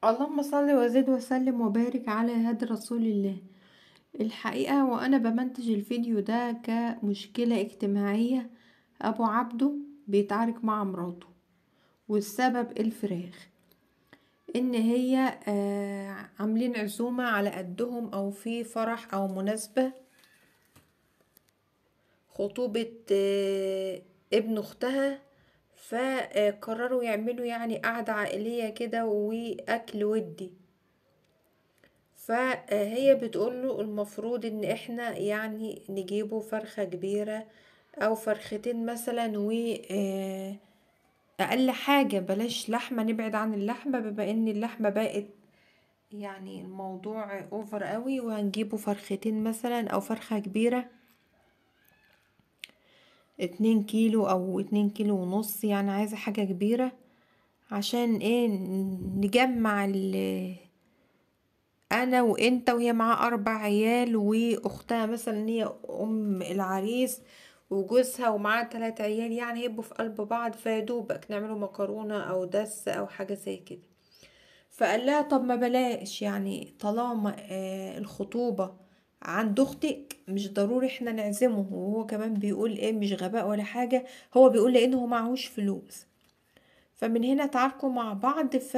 اللهم صل وزد وسلم وبارك على هدي رسول الله. الحقيقة وأنا بمنتج الفيديو ده كمشكلة اجتماعية، أبو عبده بيتعارك مع مراته، والسبب الفراخ. إن هي عاملين عزومة على قدهم أو في فرح أو مناسبة خطوبة ابن أختها، فقرروا يعملوا يعني قعدة عائلية كده وأكل ودي. فهي بتقوله المفروض ان احنا يعني نجيبه فرخة كبيرة او فرختين مثلا، و اقل حاجة بلاش لحمة، نبعد عن اللحمة بما ان اللحمة بقت يعني الموضوع اوفر قوي، وهنجيبه فرختين مثلا او فرخة كبيرة 2 كيلو او 2 كيلو ونص، يعني عايزة حاجة كبيرة عشان ايه نجمع انا وانت، وهي معاها 4 عيال، واختها مثلا هي ام العريس وجوزها ومعاها 3 عيال، يعني هيبقوا في قلب بعض، فيدوبك نعملوا مكرونة او دس او حاجة زي كده. فقال لها طب ما بلاش، يعني طالما الخطوبة عند اختك مش ضروري احنا نعزمه. وهو كمان بيقول ايه، مش غباء ولا حاجة، هو بيقول لانه معهوش فلوس. فمن هنا تعاركوا مع بعض. ف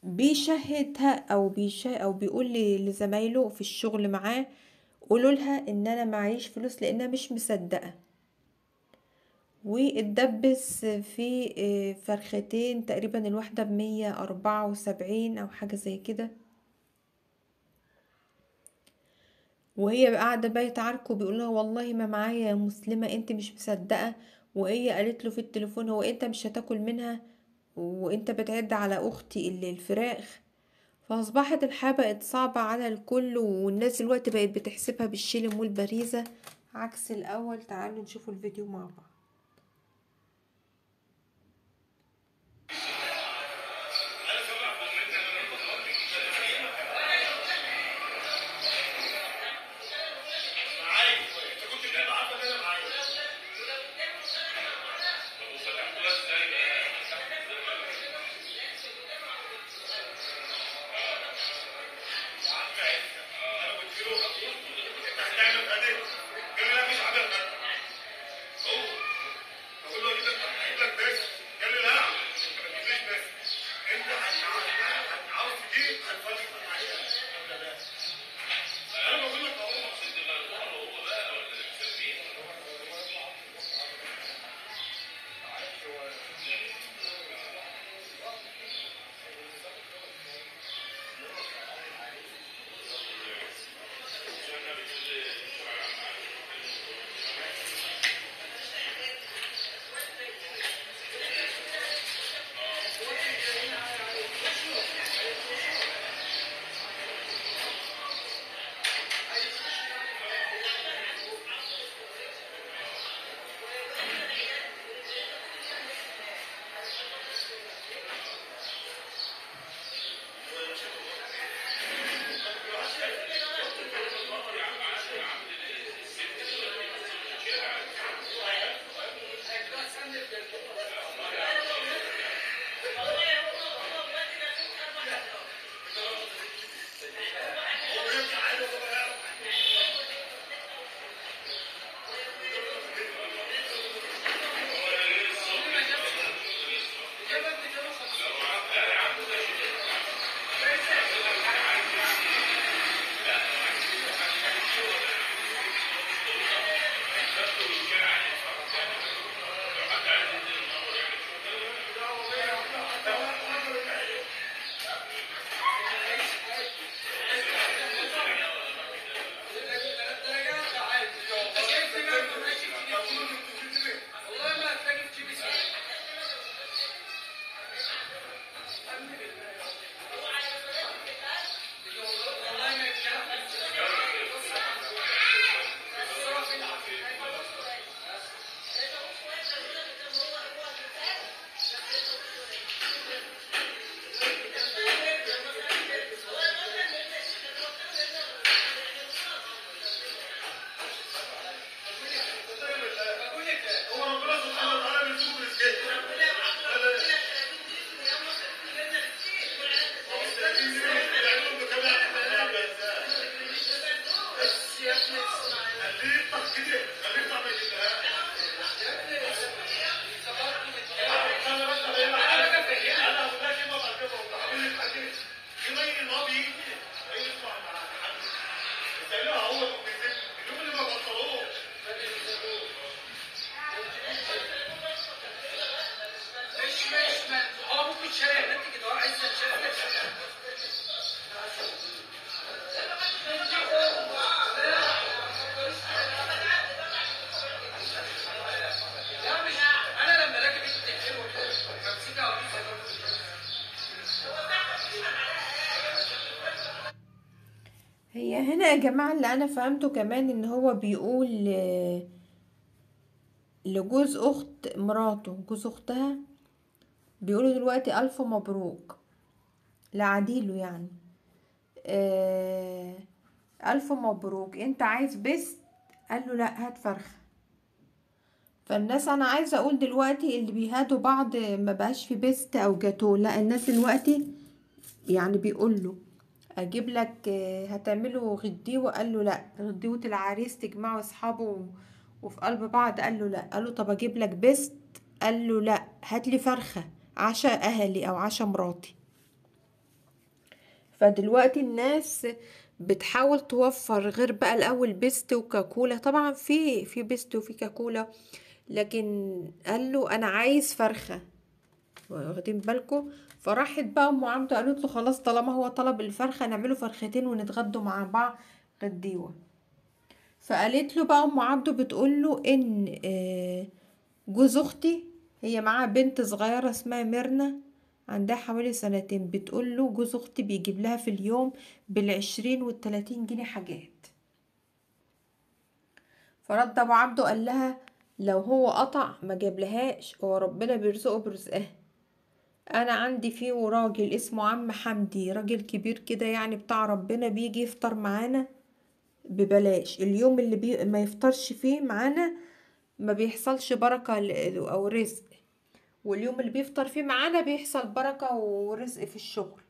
بيشهدها او بيقول لزمايله في الشغل معاه قولوا لها ان انا معيش فلوس، لانها مش مصدقه. واتدبس في فرختين تقريبا، الواحده ب174 او حاجه زي كده. وهي قاعده بقى يتعاركوا، بيقول لها والله ما معايا يا مسلمه، انت مش مصدقه. وهي قالت له في التليفون هو انت مش هتاكل منها وانت بتعد على اختي اللي الفراخ. فأصبحت الحياة بقت صعبة على الكل، والناس دلوقتي بقت بتحسبها بالشيلم والبريزة عكس الأول. تعالوا نشوفوا الفيديو مع بعض. هنا يا جماعة اللي انا فهمته كمان ان هو بيقول لجوز اخت مراته، جوز اختها، بيقولوا دلوقتي الف مبروك لعديله يعني. آه الف مبروك، انت عايز بس؟ قال له لا، هات فرخة. فالناس، انا عايزة اقول دلوقتي اللي بيهادوا بعض ما بقاش في بيست او جاتو، لا الناس دلوقتي يعني بيقول له اجيب لك هتعملوا غديوه؟ قال له لا. غديوه العريس تجمعوا اصحابه وفي قلب بعض؟ قال له لا. قال له طب اجيب لك بيست؟ قال له لا، هات لي فرخه عشاء اهلي او عشاء مراتي. فدلوقتي الناس بتحاول توفر، غير بقى الاول بيست وكاكولا، طبعا في بيست وفي كاكولا، لكن قال له انا عايز فرخه، واخدين بالكم؟ فراحت بقى ام عمته قالت له خلاص طالما هو طلب الفرخه نعمله فرختين ونتغدوا مع بعض غديوه. فقالت له بقى ام عبده بتقول له ان جوز اختي، هي معاها بنت صغيره اسمها ميرنا عندها حوالي سنتين، بتقول له جوز اختي بيجيب لها في اليوم بالعشرين والتلاتين جنيه حاجات. فرد ابو عبده قال لها لو هو قطع ما جابلهاش، هو ربنا بيرزقه برزقها. انا عندي فيه راجل اسمه عم حمدي، راجل كبير كده يعني بتاع ربنا، بيجي يفطر معانا ببلاش. اليوم اللي ما يفطرش فيه معانا ما بيحصلش بركة او رزق، واليوم اللي بيفطر فيه معانا بيحصل بركة ورزق في الشغل.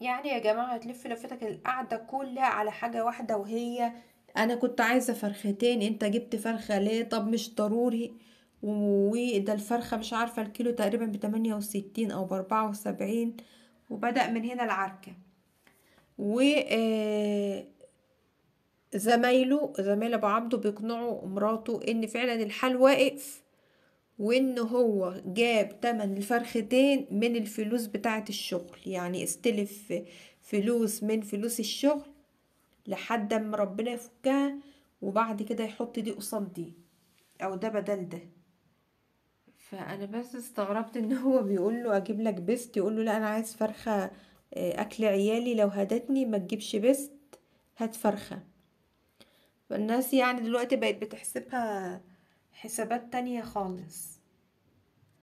يعني يا جماعة هتلف لفتك القعدة كلها على حاجة واحدة، وهي انا كنت عايزة فرختين، انت جبت فرخة ليه؟ طب مش ضروري. وده الفرخة مش عارفة الكيلو تقريبا ب68 او ب74. وبدأ من هنا العركة. و زمايل ابو عبده بيقنعوا مراته ان فعلا الحال واقف، وان هو جاب تمن الفرختين من الفلوس بتاعة الشغل، يعني استلف فلوس من فلوس الشغل لحد ما ربنا يفكها، وبعد كده يحط دي قصاد دي او ده بدل ده. فانا بس استغربت ان هو بيقول له اجيب لك بيست، يقول له لا انا عايز فرخة اكل عيالي، لو هدتني ما تجيبش بيست، هات فرخة. فالناس يعني دلوقتي بقت بتحسبها حسابات تانية خالص.